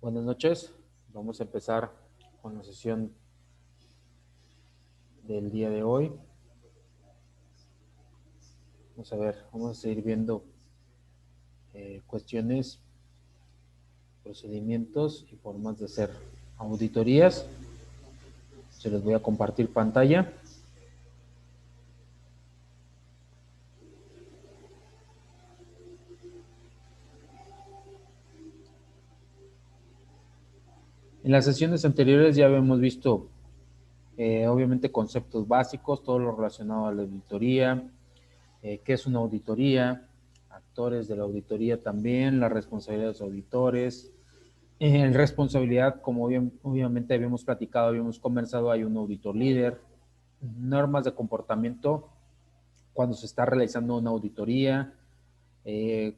Buenas noches, vamos a empezar con la sesión del día de hoy. Vamos a seguir viendo cuestiones, procedimientos y formas de hacer auditorías. Se les voy a compartir pantalla. En las sesiones anteriores ya habíamos visto obviamente conceptos básicos, todo lo relacionado a la auditoría, qué es una auditoría, actores de la auditoría también, la responsabilidad de los auditores. En responsabilidad, como obviamente habíamos platicado, habíamos conversado, hay un auditor líder, normas de comportamiento cuando se está realizando una auditoría, eh,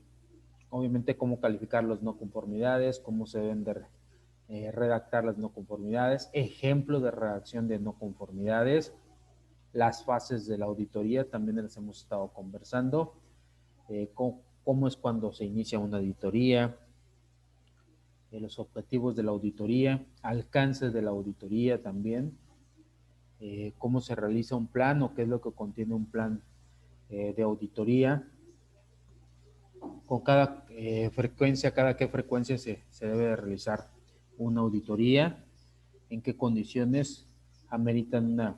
obviamente cómo calificar las no conformidades, cómo se deben de redactar las no conformidades, ejemplos de redacción de no conformidades, las fases de la auditoría, también las hemos estado conversando, cómo es cuando se inicia una auditoría, los objetivos de la auditoría, alcances de la auditoría también, cómo se realiza un plan o qué es lo que contiene un plan de auditoría, con cada frecuencia, cada qué frecuencia se debe de realizar una auditoría, en qué condiciones ameritan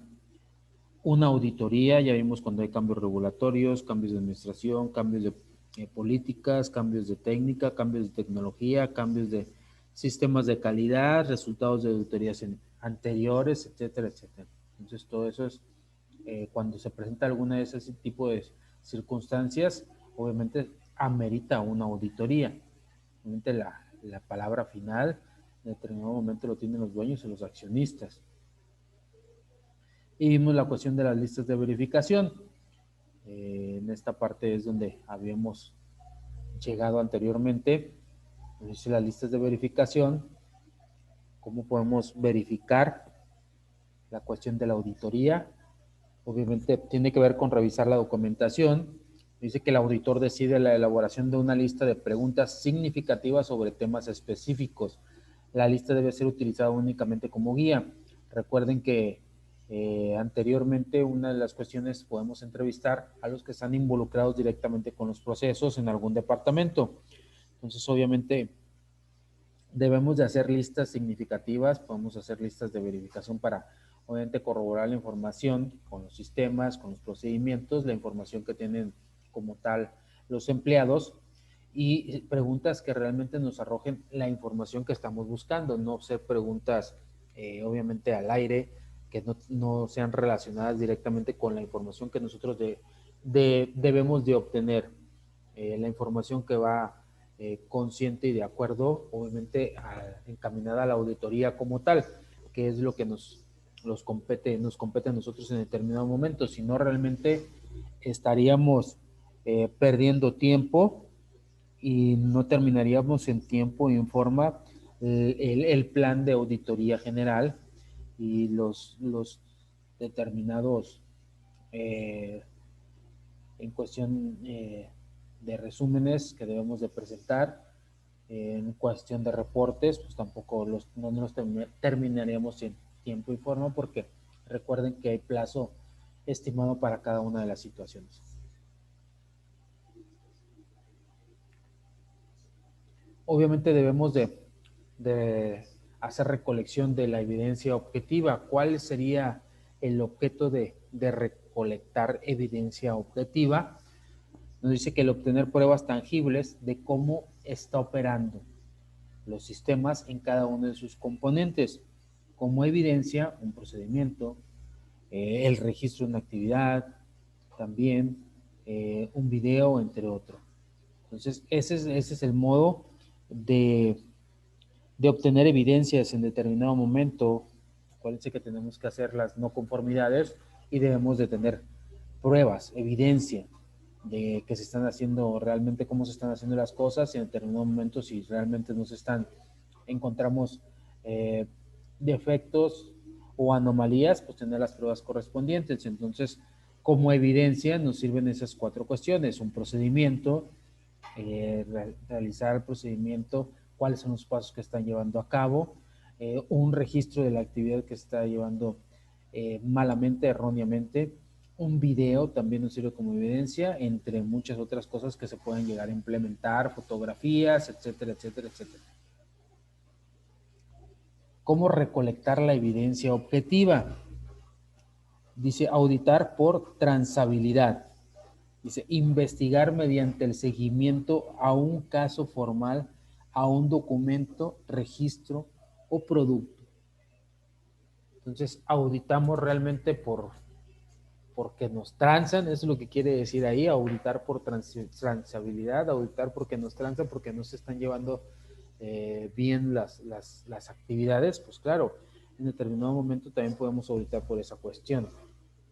una auditoría. Ya vimos cuando hay cambios regulatorios, cambios de administración, cambios de políticas, cambios de técnica, cambios de tecnología, cambios de sistemas de calidad, resultados de auditorías anteriores, etcétera, etcétera. Entonces, todo eso es cuando se presenta alguna de ese tipo de circunstancias, obviamente amerita una auditoría. Obviamente la palabra final en determinado momento lo tienen los dueños y los accionistas. Y vimos la cuestión de las listas de verificación. En esta parte es donde habíamos llegado anteriormente. Dice las listas de verificación, cómo podemos verificar la cuestión de la auditoría. Obviamente tiene que ver con revisar la documentación. Dice que el auditor decide la elaboración de una lista de preguntas significativas sobre temas específicos. La lista debe ser utilizada únicamente como guía. Recuerden que anteriormente una de las cuestiones podemos entrevistar a los que están involucrados directamente con los procesos en algún departamento. Entonces, obviamente, debemos de hacer listas significativas, podemos hacer listas de verificación para, obviamente, corroborar la información con los sistemas, con los procedimientos, la información que tienen como tal los empleados y preguntas que realmente nos arrojen la información que estamos buscando, no ser preguntas obviamente al aire, que no sean relacionadas directamente con la información que nosotros debemos de obtener. La información que va consciente y de acuerdo, obviamente, encaminada a la auditoría como tal, que es lo que nos compete a nosotros en determinado momento. Si no, realmente estaríamos perdiendo tiempo y no terminaríamos en tiempo y en forma el plan de auditoría general y los determinados en cuestión de resúmenes que debemos de presentar, en cuestión de reportes, pues tampoco no los terminaríamos en tiempo y forma porque recuerden que hay plazo estimado para cada una de las situaciones. Obviamente debemos de hacer recolección de la evidencia objetiva. ¿Cuál sería el objeto de recolectar evidencia objetiva? Nos dice que el obtener pruebas tangibles de cómo está operando los sistemas en cada uno de sus componentes, como evidencia, un procedimiento, el registro de una actividad, también un video, entre otros. Entonces, ese es el modo de, de obtener evidencias en determinado momento. Acuérdense que tenemos que hacer las no conformidades y debemos de tener pruebas, evidencia de que se están haciendo realmente, cómo se están haciendo las cosas y en determinado momento si realmente encontramos defectos o anomalías, pues tener las pruebas correspondientes. Entonces, como evidencia nos sirven esas cuatro cuestiones: un procedimiento, realizar el procedimiento cuáles son los pasos que están llevando a cabo, un registro de la actividad que se está llevando malamente, erróneamente, un video también nos sirve como evidencia, entre muchas otras cosas que se pueden llegar a implementar, fotografías, etcétera, etcétera, etcétera. ¿Cómo recolectar la evidencia objetiva? Dice auditar por trazabilidad. Dice investigar mediante el seguimiento a un caso formal, a un documento, registro o producto. Entonces auditamos realmente porque nos transan, eso es lo que quiere decir ahí, auditar por transabilidad, auditar porque nos transan, porque no se están llevando bien las actividades, pues claro, en determinado momento también podemos auditar por esa cuestión.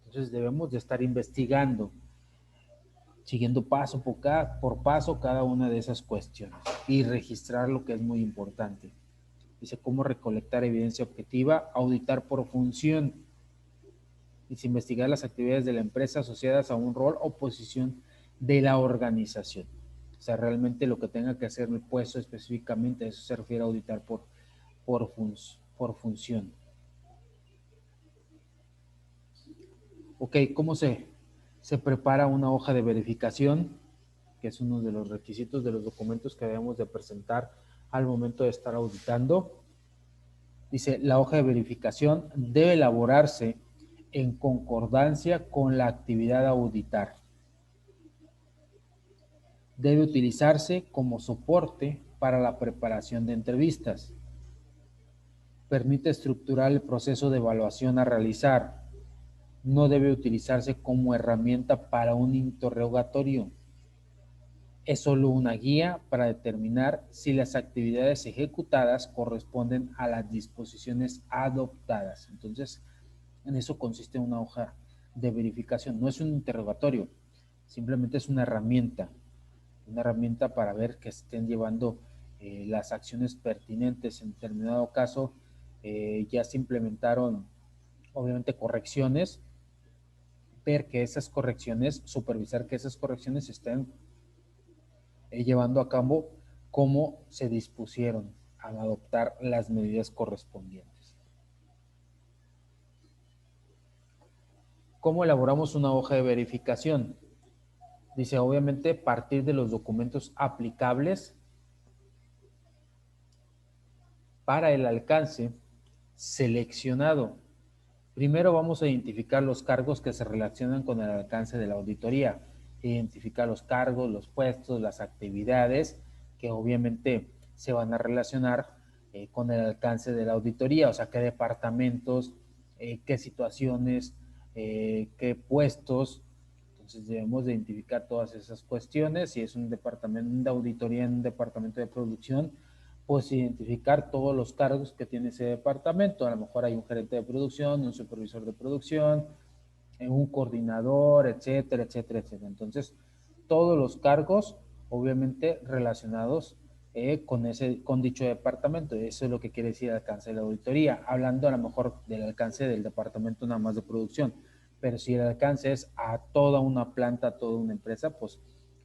Entonces debemos de estar investigando, siguiendo paso por paso cada una de esas cuestiones y registrar lo que es muy importante. Dice cómo recolectar evidencia objetiva, auditar por función. Dice investigar las actividades de la empresa asociadas a un rol o posición de la organización. O sea, realmente lo que tenga que hacer el puesto específicamente, eso se refiere a auditar por función. Ok, ¿cómo se prepara una hoja de verificación? Que es uno de los requisitos de los documentos que debemos de presentar al momento de estar auditando. Dice, la hoja de verificación debe elaborarse en concordancia con la actividad a auditar. Debe utilizarse como soporte para la preparación de entrevistas. Permite estructurar el proceso de evaluación a realizar. No debe utilizarse como herramienta para un interrogatorio. Es solo una guía para determinar si las actividades ejecutadas corresponden a las disposiciones adoptadas. Entonces, en eso consiste una hoja de verificación. No es un interrogatorio, simplemente es una herramienta para ver que estén llevando las acciones pertinentes. En determinado caso, ya se implementaron, obviamente, correcciones, ver que esas correcciones, supervisar que esas correcciones estén llevando a cabo como se dispusieron al adoptar las medidas correspondientes. ¿Cómo elaboramos una hoja de verificación? Dice, obviamente, partir de los documentos aplicables para el alcance seleccionado. Primero vamos a identificar los cargos que se relacionan con el alcance de la auditoría. Identificar los cargos, los puestos, las actividades que obviamente se van a relacionar con el alcance de la auditoría, o sea, qué departamentos, qué situaciones, qué puestos. Entonces debemos de identificar todas esas cuestiones. Si es un departamento de auditoría en un departamento de producción, pues identificar todos los cargos que tiene ese departamento. A lo mejor hay un gerente de producción, un supervisor de producción, un coordinador, etcétera, etcétera, etcétera. Entonces, todos los cargos, obviamente, relacionados con dicho departamento. Eso es lo que quiere decir el alcance de la auditoría, hablando a lo mejor del alcance del departamento nada más de producción. Pero si el alcance es a toda una planta, a toda una empresa, pues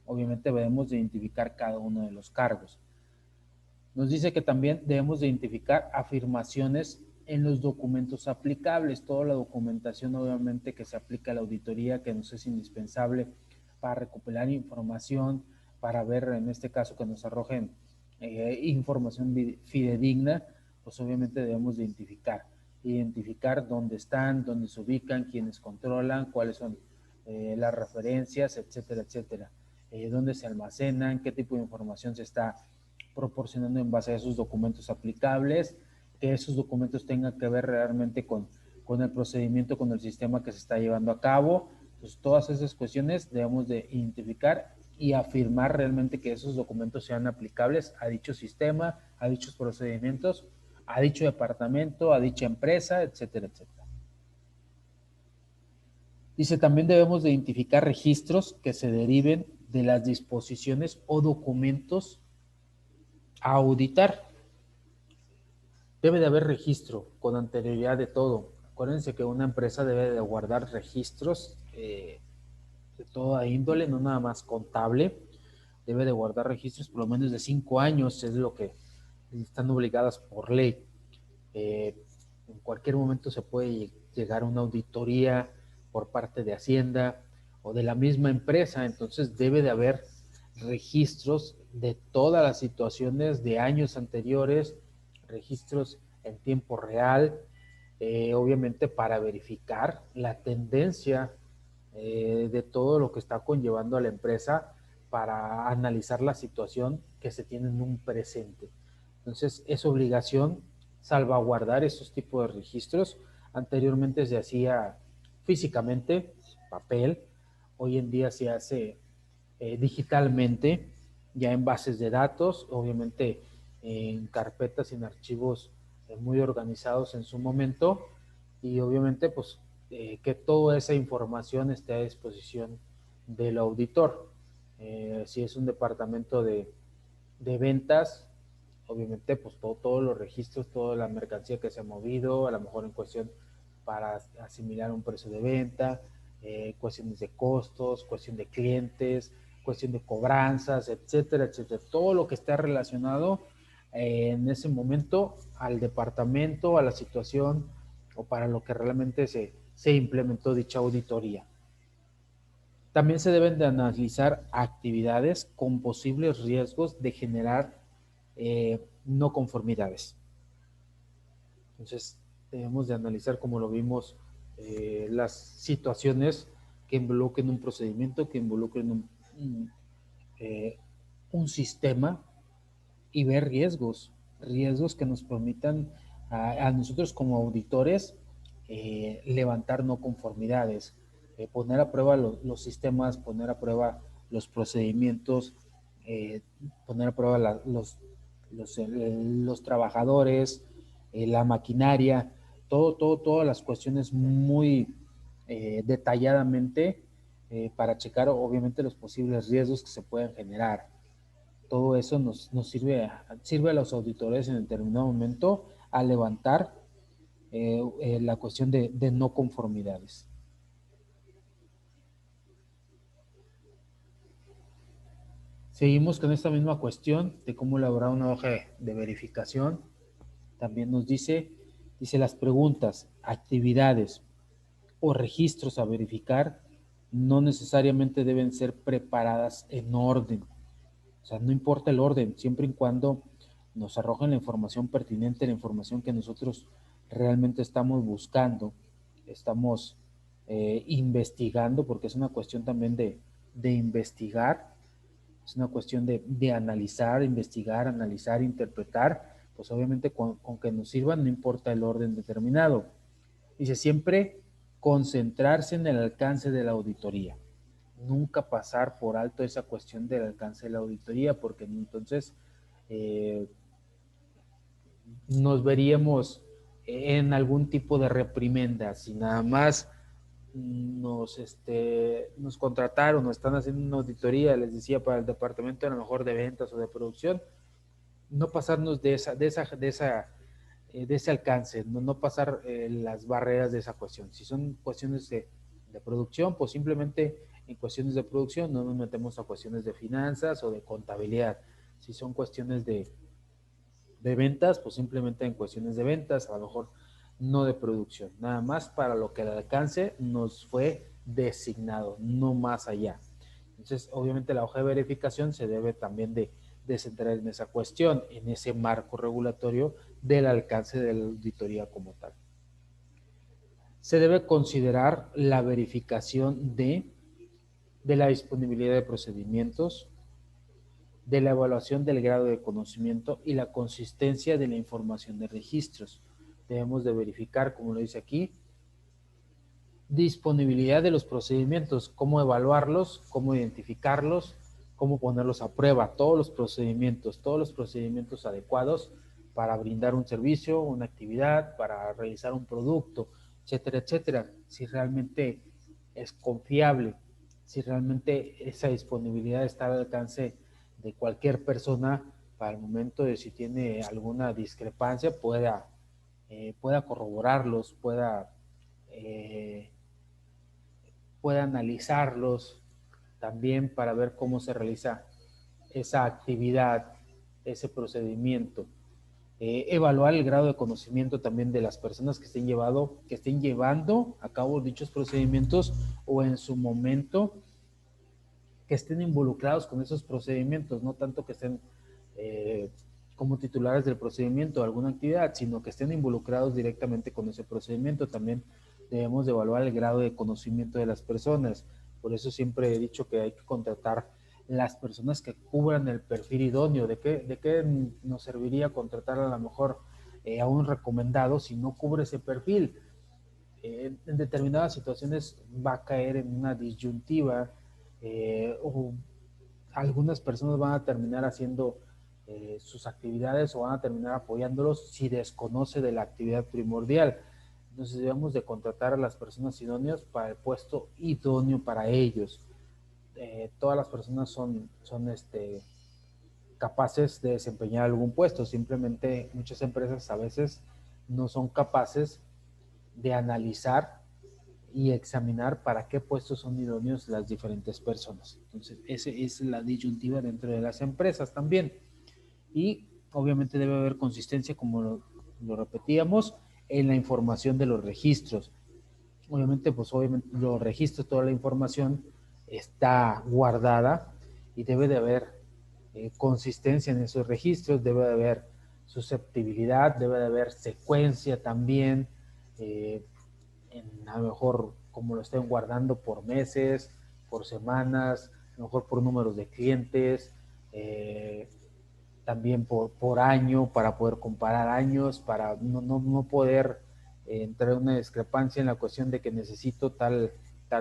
obviamente debemos de identificar cada uno de los cargos. Nos dice que también debemos de identificar afirmaciones en los documentos aplicables, toda la documentación obviamente que se aplica a la auditoría, que nos es indispensable para recopilar información, para ver en este caso que nos arrojen información fidedigna, pues obviamente debemos de identificar dónde están, dónde se ubican, quiénes controlan, cuáles son las referencias, etcétera, etcétera, dónde se almacenan, qué tipo de información se está proporcionando en base a esos documentos aplicables, que esos documentos tengan que ver realmente con el procedimiento, con el sistema que se está llevando a cabo. Entonces, todas esas cuestiones debemos de identificar y afirmar realmente que esos documentos sean aplicables a dicho sistema, a dichos procedimientos, a dicho departamento, a dicha empresa, etcétera, etcétera. Dice, también debemos de identificar registros que se deriven de las disposiciones o documentos a auditar. Debe de haber registro con anterioridad de todo. Acuérdense que una empresa debe de guardar registros de toda índole, no nada más contable. Debe de guardar registros por lo menos de 5 años, es lo que están obligadas por ley. En cualquier momento se puede llegar a una auditoría por parte de Hacienda o de la misma empresa, entonces debe de haber registros de todas las situaciones de años anteriores, registros en tiempo real, obviamente para verificar la tendencia de todo lo que está conllevando a la empresa para analizar la situación que se tiene en un presente. Entonces, es obligación salvaguardar esos tipos de registros. Anteriormente se hacía físicamente, papel, hoy en día se hace digitalmente, ya en bases de datos, obviamente en carpetas y en archivos muy organizados en su momento, y obviamente pues que toda esa información esté a disposición del auditor. Si es un departamento de ventas, obviamente pues todos los registros, toda la mercancía que se ha movido, a lo mejor en cuestión para asimilar un precio de venta, cuestiones de costos, cuestión de clientes, cuestión de cobranzas, etcétera, etcétera. Todo lo que está relacionado en ese momento al departamento, a la situación o para lo que realmente se implementó dicha auditoría. También se deben de analizar actividades con posibles riesgos de generar no conformidades. Entonces, debemos de analizar, como lo vimos, las situaciones que involucren un procedimiento, que involucren eh, un sistema y ver riesgos que nos permitan a nosotros como auditores levantar no conformidades, poner a prueba los sistemas, poner a prueba los procedimientos, poner a prueba los trabajadores, la maquinaria, todas las cuestiones muy detalladamente para checar obviamente los posibles riesgos que se pueden generar. Todo eso nos sirve a los auditores en determinado momento a levantar la cuestión de no conformidades. Seguimos con esta misma cuestión de cómo elaborar una hoja de verificación. También nos dice las preguntas, actividades o registros a verificar no necesariamente deben ser preparadas en orden. O sea, no importa el orden, siempre y cuando nos arrojen la información pertinente, la información que nosotros realmente estamos buscando, estamos investigando, porque es una cuestión también de investigar, es una cuestión de analizar, investigar, analizar, interpretar, pues obviamente con que nos sirvan, no importa el orden determinado. Dice siempre concentrarse en el alcance de la auditoría, nunca pasar por alto esa cuestión del alcance de la auditoría, porque entonces eh, nos veríamos en algún tipo de reprimenda. Si nada más nos contrataron, nos están haciendo una auditoría, les decía, para el departamento a lo mejor de ventas o de producción, no pasarnos de ese alcance, no pasar las barreras de esa cuestión. Si son cuestiones de producción, pues simplemente en cuestiones de producción no nos metemos a cuestiones de finanzas o de contabilidad. Si son cuestiones de ventas, pues simplemente en cuestiones de ventas, a lo mejor no de producción, nada más para lo que el alcance nos fue designado, no más allá. Entonces, obviamente la hoja de verificación se debe también de centrar en esa cuestión, en ese marco regulatorio del alcance de la auditoría como tal. Se debe considerar la verificación de la disponibilidad de procedimientos, de la evaluación del grado de conocimiento y la consistencia de la información de registros. Debemos de verificar, como lo dice aquí, disponibilidad de los procedimientos, cómo evaluarlos, cómo identificarlos, cómo ponerlos a prueba, todos los procedimientos adecuados para brindar un servicio, una actividad, para realizar un producto, etcétera, etcétera. Si realmente es confiable, si realmente esa disponibilidad está al alcance de cualquier persona para el momento de si tiene alguna discrepancia, pueda corroborarlos, eh, pueda analizarlos también para ver cómo se realiza esa actividad, ese procedimiento. evaluar el grado de conocimiento también de las personas que estén llevando a cabo dichos procedimientos o en su momento que estén involucrados con esos procedimientos, no tanto que estén como titulares del procedimiento o alguna actividad, sino que estén involucrados directamente con ese procedimiento. También debemos de evaluar el grado de conocimiento de las personas. Por eso siempre he dicho que hay que contratar las personas que cubran el perfil idóneo. De qué nos serviría contratar a lo mejor a un recomendado si no cubre ese perfil? En determinadas situaciones va a caer en una disyuntiva o algunas personas van a terminar haciendo sus actividades o van a terminar apoyándolos si desconoce de la actividad primordial. Entonces debemos de contratar a las personas idóneas para el puesto idóneo para ellos. Todas las personas son capaces de desempeñar algún puesto, simplemente muchas empresas a veces no son capaces de analizar y examinar para qué puestos son idóneos las diferentes personas. Entonces, esa es la disyuntiva dentro de las empresas también. Y obviamente debe haber consistencia, como lo repetíamos, en la información de los registros. Obviamente los registros, toda la información está guardada y debe de haber consistencia en esos registros, debe de haber susceptibilidad, debe de haber secuencia también, a lo mejor como lo estén guardando por meses, por semanas, a lo mejor por números de clientes, también por año, para poder comparar años, para no poder entrar en una discrepancia en la cuestión de que necesito tal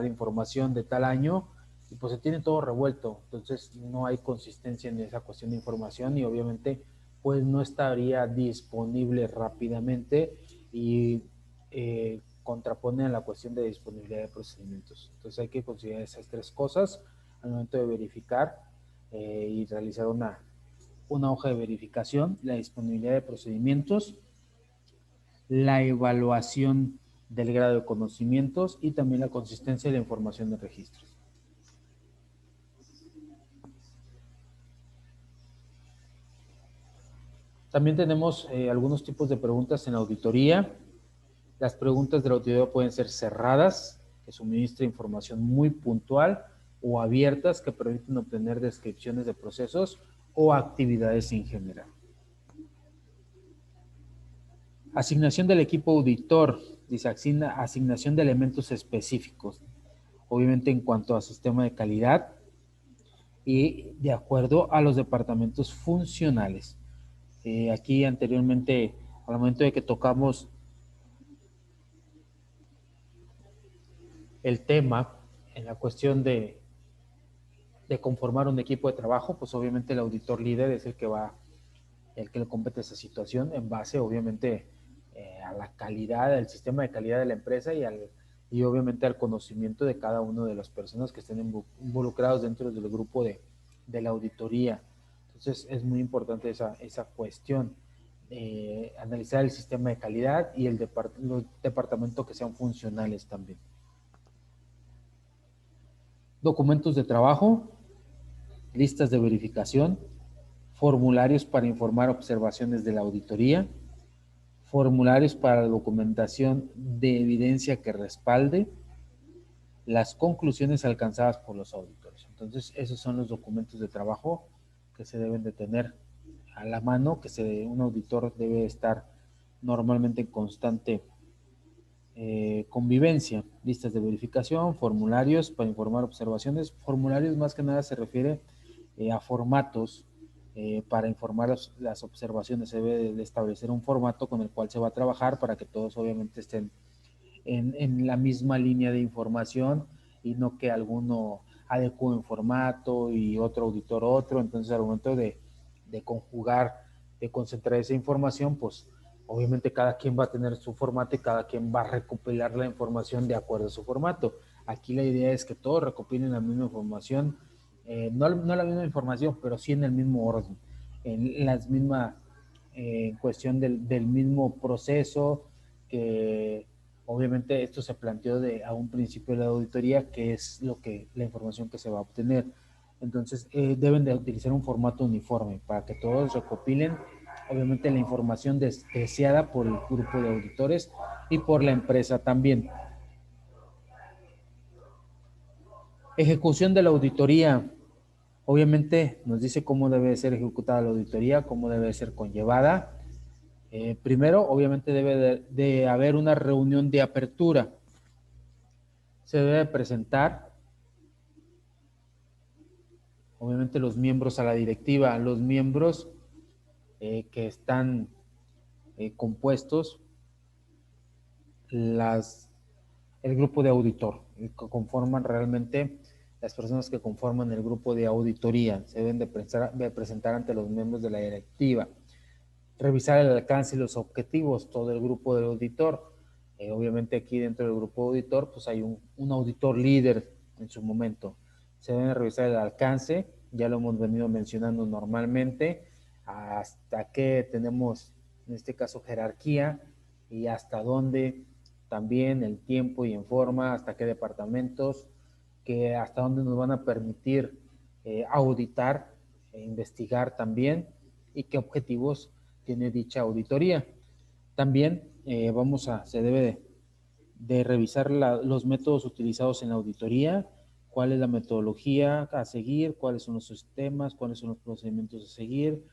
información de tal año, y pues se tiene todo revuelto, entonces no hay consistencia en esa cuestión de información y obviamente pues no estaría disponible rápidamente y contrapone a la cuestión de disponibilidad de procedimientos. Entonces hay que considerar esas tres cosas al momento de verificar y realizar una hoja de verificación, la disponibilidad de procedimientos, la evaluación del grado de conocimientos y también la consistencia de la información de registros. También tenemos algunos tipos de preguntas en la auditoría. Las preguntas de la auditoría pueden ser cerradas, que suministran información muy puntual, o abiertas, que permiten obtener descripciones de procesos o actividades en general. Asignación del equipo auditor, dice asignación de elementos específicos, obviamente en cuanto a sistema de calidad y de acuerdo a los departamentos funcionales. Aquí anteriormente, al momento de que tocamos el tema en la cuestión de conformar un equipo de trabajo, pues obviamente el auditor líder es el que le compete esa situación en base, obviamente, a la calidad, al sistema de calidad de la empresa y obviamente al conocimiento de cada una de las personas que estén involucrados dentro del grupo de la auditoría. Entonces es muy importante esa cuestión. Analizar el sistema de calidad y los departamentos que sean funcionales también. Documentos de trabajo, listas de verificación, formularios para informar observaciones de la auditoría, formularios para la documentación de evidencia que respalde las conclusiones alcanzadas por los auditores. Entonces, esos son los documentos de trabajo que se deben de tener a la mano, que un auditor debe estar normalmente en constante convivencia, listas de verificación, formularios para informar observaciones. Formularios más que nada se refiere a formatos para informar las observaciones. Se debe de establecer un formato con el cual se va a trabajar para que todos obviamente estén en la misma línea de información y no que alguno adecue un formato y otro auditor otro. Entonces al momento de conjugar, de concentrar esa información, pues obviamente cada quien va a tener su formato y cada quien va a recopilar la información de acuerdo a su formato. Aquí la idea es que todos recopilen la misma información, no la misma información, pero sí en el mismo orden, en las mismas, en cuestión del mismo proceso, que obviamente esto se planteó a un principio de la auditoría, que es la información que se va a obtener. Entonces deben de utilizar un formato uniforme para que todos recopilen obviamente la información deseada por el grupo de auditores y por la empresa también. Ejecución de la auditoría. Obviamente nos dice cómo debe ser ejecutada la auditoría, cómo debe ser conllevada. Primero, obviamente debe de haber una reunión de apertura. Se debe presentar, obviamente, los miembros a la directiva, los miembros que están compuestos, el grupo de auditor, que conforman realmente las personas que conforman el grupo de auditoría. Se deben de presentar ante los miembros de la directiva. Revisar el alcance y los objetivos, todo el grupo de auditor. Obviamente aquí dentro del grupo de auditor, pues hay un auditor líder en su momento. Se debe revisar el alcance, ya lo hemos venido mencionando normalmente, hasta que tenemos, en este caso, jerarquía y hasta dónde también el tiempo y en forma, hasta qué departamentos, que hasta dónde nos van a permitir auditar e investigar también y qué objetivos tiene dicha auditoría. También se debe de revisar los métodos utilizados en la auditoría, cuál es la metodología a seguir, cuáles son los sistemas, cuáles son los procedimientos a seguir,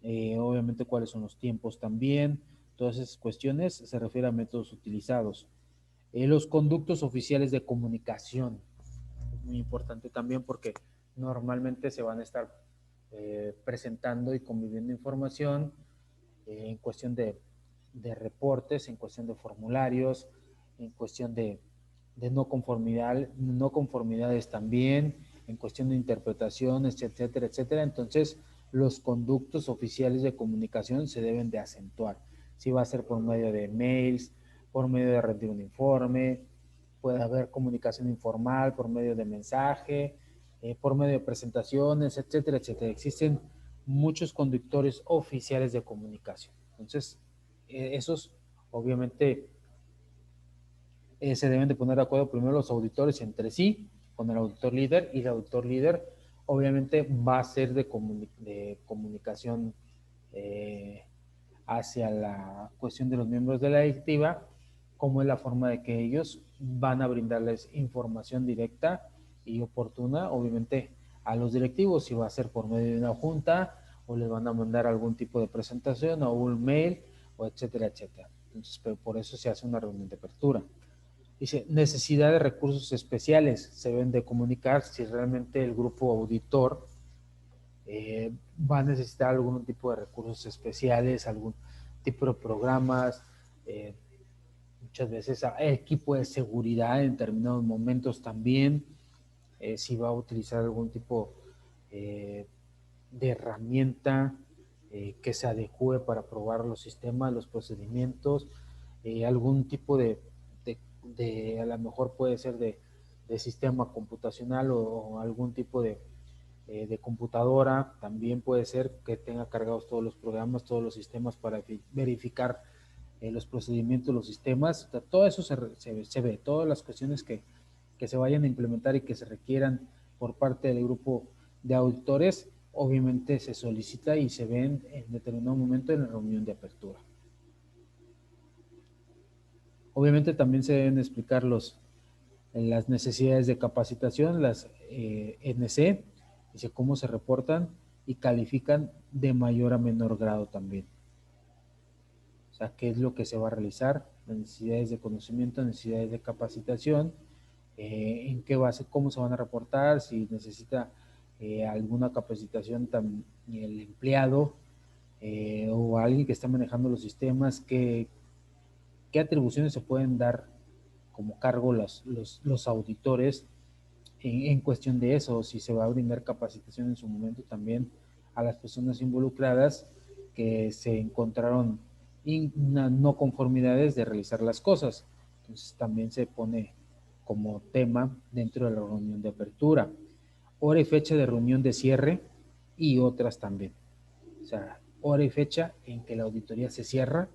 obviamente cuáles son los tiempos también. Todas esas cuestiones se refieren a métodos utilizados. Los conductos oficiales de comunicación, es muy importante también porque normalmente se van a estar presentando y conviviendo información en cuestión de reportes, en cuestión de formularios, en cuestión de no conformidades también, en cuestión de interpretaciones, etcétera, etcétera. Entonces, los conductos oficiales de comunicación se deben de acentuar. Si va a ser por medio de mails, por medio de rendir un informe, puede haber comunicación informal por medio de mensaje, por medio de presentaciones, etcétera, etcétera. Existen muchos conductores oficiales de comunicación. Entonces, esos obviamente se deben de poner de acuerdo primero los auditores entre sí, con el auditor líder, y el auditor líder obviamente va a ser de comunicación hacia la cuestión de los miembros de la directiva, como es la forma de que ellos van a brindarles información directa y oportuna, obviamente, a los directivos, si va a ser por medio de una junta o les van a mandar algún tipo de presentación o un mail, o etcétera, etcétera. Entonces, pero por eso se hace una reunión de apertura. Dice, necesidad de recursos especiales. Se deben de comunicar si realmente el grupo auditor va a necesitar algún tipo de recursos especiales, algún tipo de programas, muchas veces equipo de seguridad en determinados momentos también, si va a utilizar algún tipo de herramienta que se adecue para probar los sistemas, los procedimientos, algún tipo a lo mejor puede ser de sistema computacional o algún tipo de computadora, también puede ser que tenga cargados todos los programas, todos los sistemas para verificar los procedimientos, los sistemas, o sea, todo eso se ve, todas las cuestiones que se vayan a implementar y que se requieran por parte del grupo de auditores, obviamente se solicita y se ven en determinado momento en la reunión de apertura. Obviamente también se deben explicar las necesidades de capacitación, las NC, dice cómo se reportan y califican de mayor a menor grado también. O sea, qué es lo que se va a realizar, las necesidades de conocimiento, necesidades de capacitación, en qué base, cómo se van a reportar, si necesita alguna capacitación el empleado o alguien que está manejando los sistemas, qué atribuciones se pueden dar como cargo los auditores en cuestión de eso, si se va a brindar capacitación en su momento también a las personas involucradas que se encontraron no conformidades de realizar las cosas. Entonces también se pone como tema dentro de la reunión de apertura. Hora y fecha de reunión de cierre y otras también. O sea, hora y fecha en que la auditoría se cierra,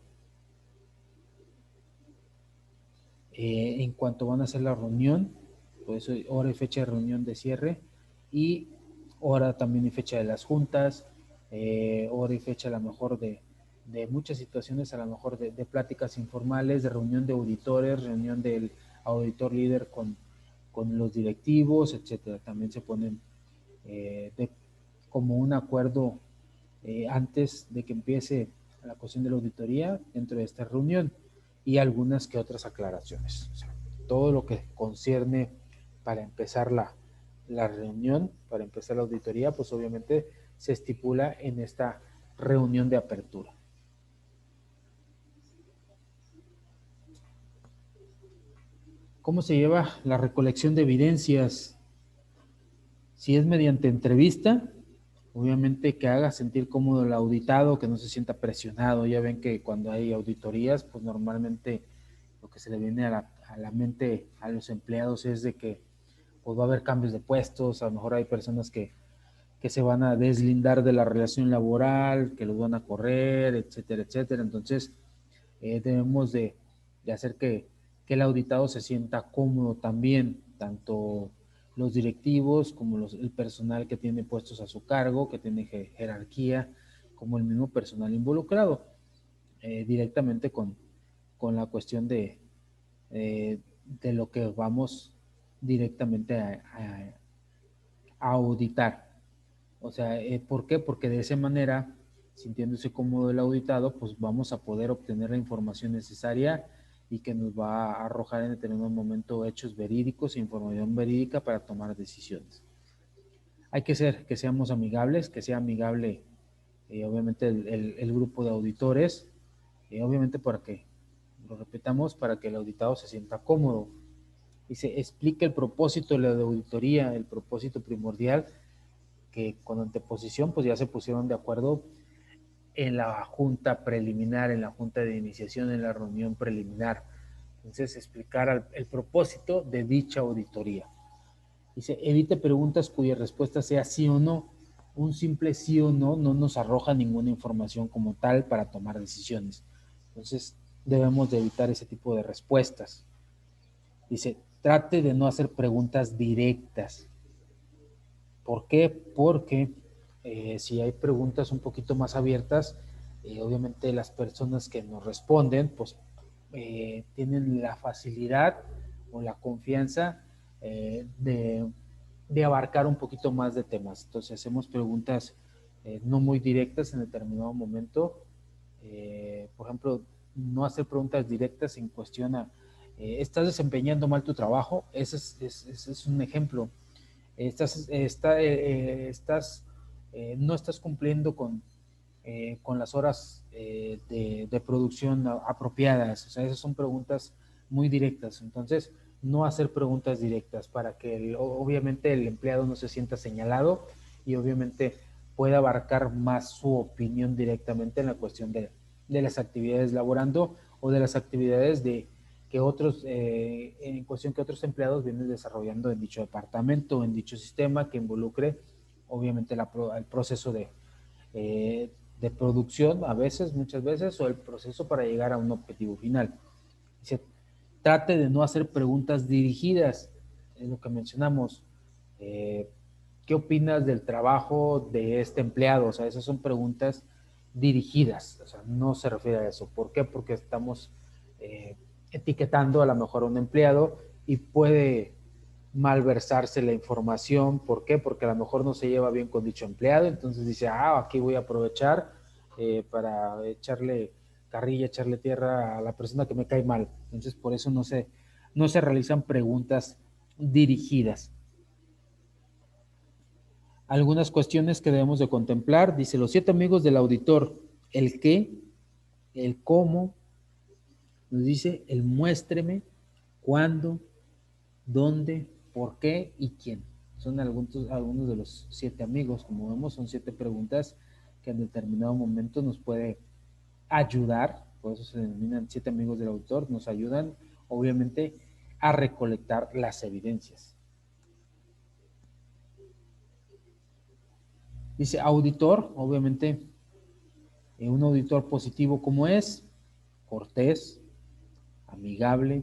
en cuanto van a hacer la reunión, pues hora y fecha de reunión de cierre y hora también y fecha de las juntas, hora y fecha a lo mejor de muchas situaciones, a lo mejor de pláticas informales, de reunión de auditores, reunión del auditor líder con los directivos, etcétera. También se ponen como un acuerdo antes de que empiece la cuestión de la auditoría dentro de esta reunión y algunas que otras aclaraciones. O sea, todo lo que concierne para empezar la reunión, para empezar la auditoría, pues obviamente se estipula en esta reunión de apertura. ¿Cómo se lleva la recolección de evidencias? Si es mediante entrevista, obviamente que haga sentir cómodo el auditado, que no se sienta presionado. Ya ven que cuando hay auditorías, pues normalmente lo que se le viene a la mente a los empleados es de que pues va a haber cambios de puestos, a lo mejor hay personas que se van a deslindar de la relación laboral, que los van a correr, etcétera, etcétera. Entonces, debemos de hacer que el auditado se sienta cómodo también, tanto los directivos como el personal que tiene puestos a su cargo, que tiene jerarquía, como el mismo personal involucrado directamente con la cuestión de lo que vamos directamente a auditar. O sea, ¿por qué? Porque de esa manera, sintiéndose cómodo el auditado, pues vamos a poder obtener la información necesaria y que nos va a arrojar en determinado momento hechos verídicos e información verídica para tomar decisiones. Hay que ser, que seamos amigables, que sea amigable, obviamente, el grupo de auditores, obviamente para que, lo repitamos, para que el auditado se sienta cómodo y se explique el propósito de la auditoría, el propósito primordial, que con anteposición pues ya se pusieron de acuerdo en la junta preliminar, en la junta de iniciación, en la reunión preliminar. Entonces, explicar el propósito de dicha auditoría. Dice, evite preguntas cuya respuesta sea sí o no. Un simple sí o no no nos arroja ninguna información como tal para tomar decisiones. Entonces, debemos de evitar ese tipo de respuestas. Dice, trate de no hacer preguntas directas. ¿Por qué? Porque si hay preguntas un poquito más abiertas, obviamente las personas que nos responden, pues tienen la facilidad o la confianza de abarcar un poquito más de temas. Entonces hacemos preguntas no muy directas en determinado momento. Por ejemplo, no hacer preguntas directas en cuestión a, ¿estás desempeñando mal tu trabajo? Ese es un ejemplo. No estás cumpliendo con las horas de producción apropiadas. O sea, esas son preguntas muy directas. Entonces, no hacer preguntas directas para que obviamente el empleado no se sienta señalado y obviamente pueda abarcar más su opinión directamente en la cuestión de las actividades laborando o de las actividades que otros, en cuestión que otros empleados vienen desarrollando en dicho departamento, en dicho sistema que involucre obviamente el proceso de producción a veces, muchas veces, o el proceso para llegar a un objetivo final. Dice, trate de no hacer preguntas dirigidas, es lo que mencionamos. Eh, ¿Qué opinas del trabajo de este empleado? O sea, esas son preguntas dirigidas, o sea, no se refiere a eso. ¿Por qué? Porque estamos etiquetando a lo mejor a un empleado y puede malversarse la información. ¿Por qué? Porque a lo mejor no se lleva bien con dicho empleado, entonces dice, aquí voy a aprovechar para echarle carrilla, echarle tierra a la persona que me cae mal. Entonces, por eso no se realizan preguntas dirigidas. Algunas cuestiones que debemos de contemplar, dice los 7 amigos del auditor, el qué, el cómo, nos dice el muéstreme, cuándo, dónde, por qué y quién. Son algunos de los 7 amigos, como vemos, son 7 preguntas que en determinado momento nos puede ayudar, por eso se denominan 7 amigos del autor, nos ayudan obviamente a recolectar las evidencias. Dice auditor, obviamente un auditor positivo como es, cortés, amigable,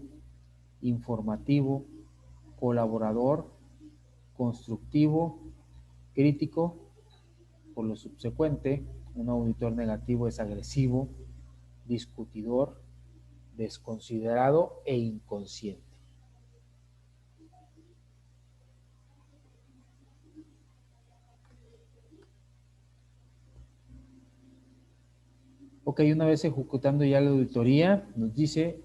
informativo, colaborador, constructivo, crítico, por lo subsecuente, Un auditor negativo es agresivo, discutidor, desconsiderado e inconsciente. Ok, una vez ejecutando ya la auditoría, nos dice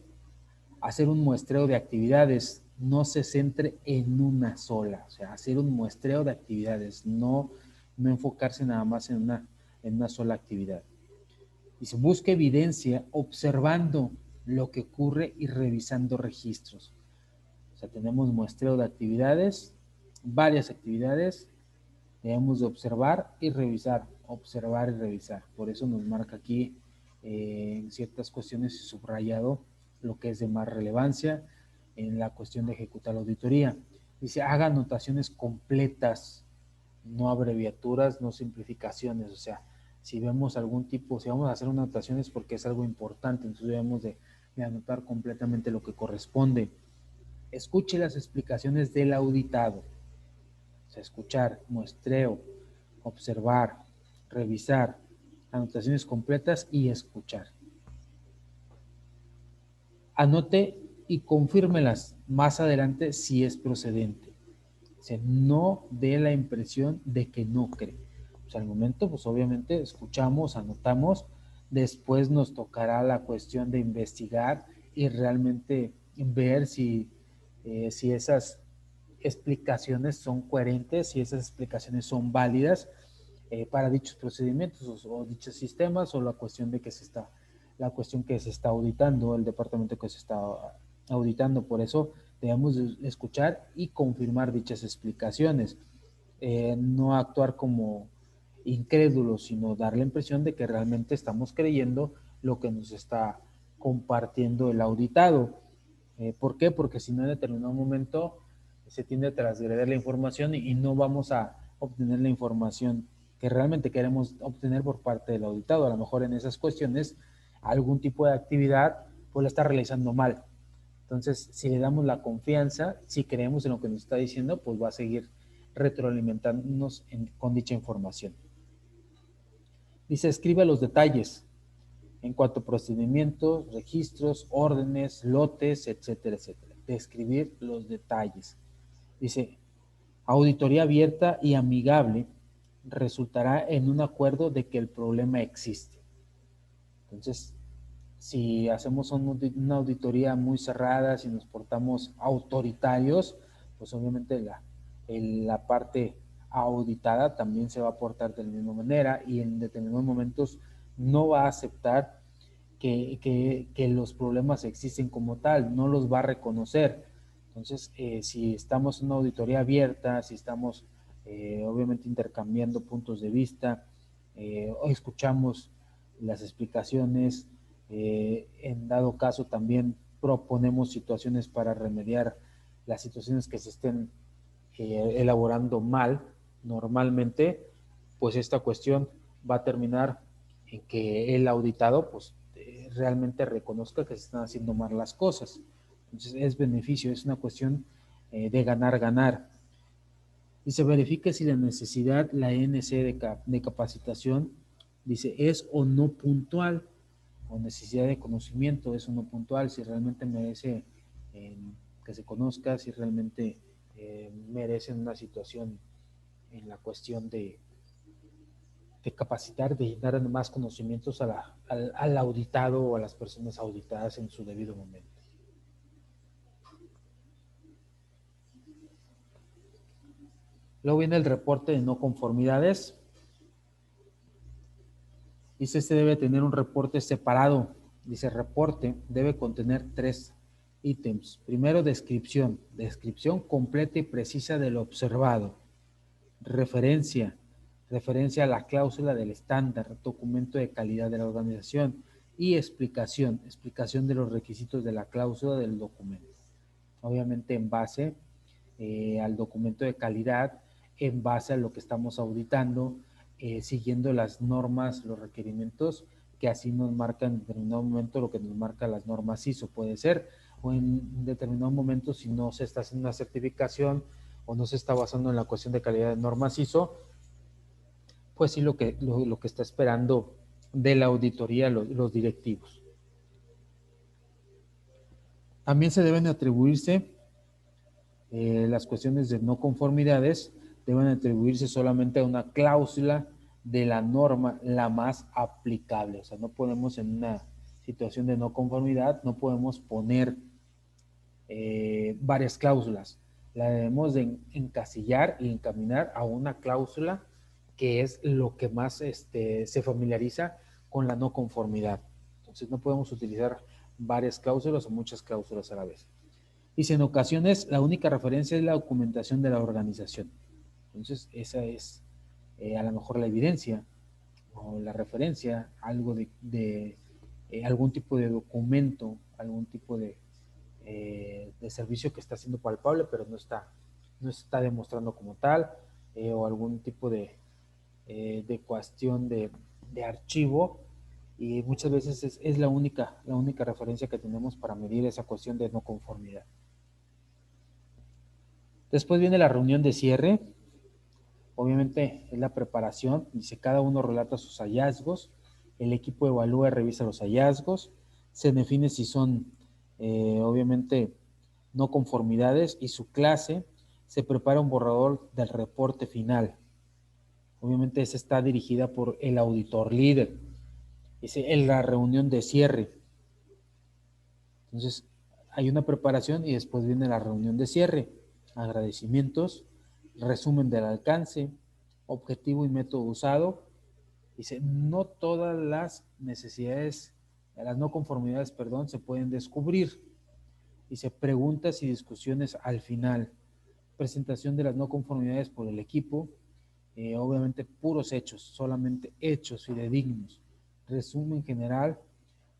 hacer un muestreo de actividades, no se centre en una sola, o sea, hacer un muestreo de actividades, no enfocarse nada más en una sola actividad. Dice, busque evidencia observando lo que ocurre y revisando registros. O sea, tenemos muestreo de actividades, varias actividades, debemos de observar y revisar, observar y revisar. Por eso nos marca aquí en ciertas cuestiones subrayado lo que es de más relevancia en la cuestión de ejecutar la auditoría. Dice, haga anotaciones completas, no abreviaturas, no simplificaciones. O sea, si vemos algún tipo, si vamos a hacer anotaciones porque es algo importante, entonces debemos de anotar completamente lo que corresponde. Escuche las explicaciones del auditado. O sea, escuchar, muestreo, observar, revisar, anotaciones completas y escuchar. Anote y confírmelas más adelante si es procedente. O sea, no dé la impresión de que no cree. O sea, al momento, pues obviamente escuchamos, anotamos, después nos tocará la cuestión de investigar y realmente ver si esas explicaciones son coherentes, si esas explicaciones son válidas para dichos procedimientos o dichos sistemas o la cuestión de que la cuestión que se está auditando, el departamento que se está auditando. Por eso debemos escuchar y confirmar dichas explicaciones, no actuar como incrédulos, sino dar la impresión de que realmente estamos creyendo lo que nos está compartiendo el auditado. ¿Por qué? Porque si no, en determinado momento se tiende a transgredir la información y no vamos a obtener la información que realmente queremos obtener por parte del auditado. A lo mejor en esas cuestiones algún tipo de actividad pues la está realizando mal. Entonces, si le damos la confianza, si creemos en lo que nos está diciendo, pues va a seguir retroalimentándonos con dicha información. Dice, escribe los detalles en cuanto a procedimientos, registros, órdenes, lotes, etcétera, etcétera. Describir los detalles. Dice, auditoría abierta y amigable resultará en un acuerdo de que el problema existe. Entonces, si hacemos una auditoría muy cerrada, si nos portamos autoritarios, pues obviamente la parte auditada también se va a portar de la misma manera y en determinados momentos no va a aceptar que los problemas existen como tal, no los va a reconocer. Entonces, si estamos en una auditoría abierta, si estamos obviamente intercambiando puntos de vista, o escuchamos las explicaciones, en dado caso también proponemos situaciones para remediar las situaciones que se estén elaborando mal normalmente, pues esta cuestión va a terminar en que el auditado pues realmente reconozca que se están haciendo mal las cosas. Entonces es beneficio, es una cuestión de ganar. Dice, verifique si la necesidad, la NC de capacitación, dice, es o no puntual, o necesidad de conocimiento es o no puntual, si realmente merece que se conozca, si realmente merecen una situación en la cuestión de capacitar, de dar más conocimientos al auditado o a las personas auditadas en su debido momento. Luego viene el reporte de no conformidades. Dice, este debe tener un reporte separado. Dice, reporte debe contener 3 ítems. Primero, descripción completa y precisa de lo observado. Referencia a la cláusula del estándar, documento de calidad de la organización. Y explicación de los requisitos de la cláusula del documento. Obviamente en base al documento de calidad, en base a lo que estamos auditando, siguiendo las normas, los requerimientos que así nos marcan en determinado momento lo que nos marca las normas ISO, puede ser, o en determinado momento si no se está haciendo una certificación o no se está basando en la cuestión de calidad de normas ISO, pues sí, lo que está esperando de la auditoría los directivos. También se deben atribuirse las cuestiones de no conformidades, deben atribuirse solamente a una cláusula de la norma la más aplicable. O sea, no podemos en una situación de no conformidad, no podemos poner varias cláusulas. La debemos de encasillar y encaminar a una cláusula que es lo que más se familiariza con la no conformidad. Entonces no podemos utilizar varias cláusulas o muchas cláusulas a la vez. Y si en ocasiones la única referencia es la documentación de la organización. Entonces esa es a lo mejor la evidencia o la referencia, algo de algún tipo de documento, algún tipo de servicio que está siendo palpable, pero no está demostrando como tal, o algún tipo de cuestión de archivo, y muchas veces es la única referencia que tenemos para medir esa cuestión de no conformidad. Después viene la reunión de cierre. Obviamente es la preparación, dice cada uno relata sus hallazgos, el equipo evalúa y revisa los hallazgos, se define si son obviamente no conformidades y su clase, se prepara un borrador del reporte final. Obviamente esa está dirigida por el auditor líder. Dice en la reunión de cierre. Entonces hay una preparación y después viene la reunión de cierre. Agradecimientos, resumen del alcance, objetivo y método usado. Dice, no todas las necesidades, las no conformidades, perdón, se pueden descubrir. Dice, preguntas y discusiones al final. Presentación de las no conformidades por el equipo. Obviamente puros hechos, solamente hechos fidedignos. Resumen general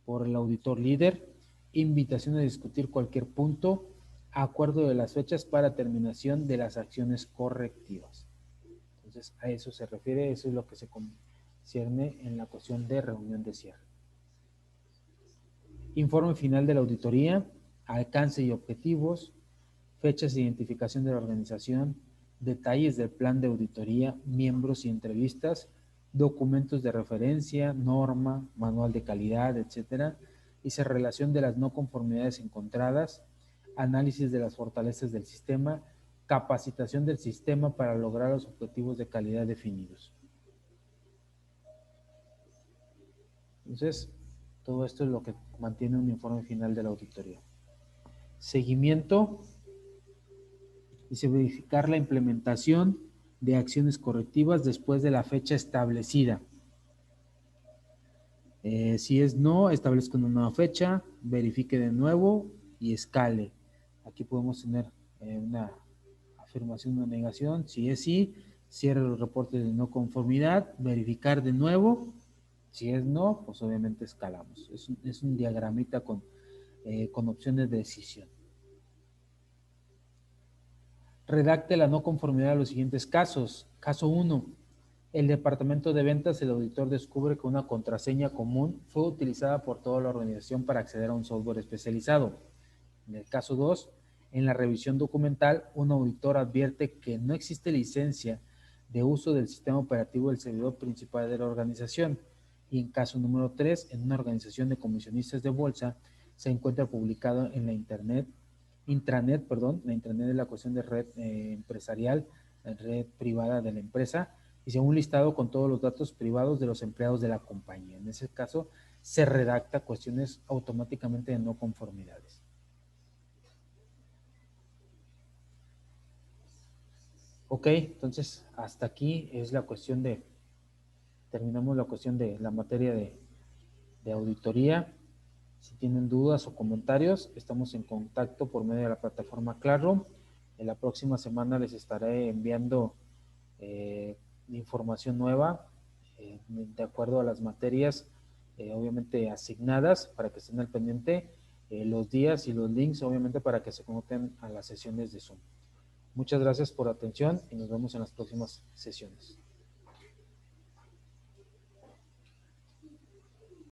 por el auditor líder. Invitación a discutir cualquier punto. Acuerdo de las fechas para terminación de las acciones correctivas. Entonces, a eso se refiere, eso es lo que se concierne en la cuestión de reunión de cierre. Informe final de la auditoría, alcance y objetivos, fechas de identificación de la organización, detalles del plan de auditoría, miembros y entrevistas, documentos de referencia, norma, manual de calidad, etcétera, y se relación de las no conformidades encontradas, análisis de las fortalezas del sistema, capacitación del sistema para lograr los objetivos de calidad definidos. Entonces, todo esto es lo que mantiene un informe final de la auditoría. Seguimiento. Dice verificar la implementación de acciones correctivas después de la fecha establecida. Si es no, establezca una nueva fecha, verifique de nuevo y escale. Aquí podemos tener una afirmación, una negación. Si es sí, cierre los reportes de no conformidad, verificar de nuevo. Si es no, pues obviamente escalamos. Es un diagramita con opciones de decisión. Redacte la no conformidad a los siguientes casos. Caso 1. El departamento de ventas, el auditor descubre que una contraseña común fue utilizada por toda la organización para acceder a un software especializado. En el caso 2, en la revisión documental, un auditor advierte que no existe licencia de uso del sistema operativo del servidor principal de la organización. Y en caso número 3, en una organización de comisionistas de bolsa, se encuentra publicado en la intranet de la cuestión de red empresarial, red privada de la empresa, dice un listado con todos los datos privados de los empleados de la compañía. En ese caso, se redacta cuestiones automáticamente de no conformidades. Ok, entonces hasta aquí es la cuestión terminamos la cuestión de la materia de auditoría. Si tienen dudas o comentarios, estamos en contacto por medio de la plataforma Classroom. En la próxima semana les estaré enviando información nueva de acuerdo a las materias obviamente asignadas para que estén al pendiente, los días y los links obviamente para que se conecten a las sesiones de Zoom. Muchas gracias por la atención y nos vemos en las próximas sesiones.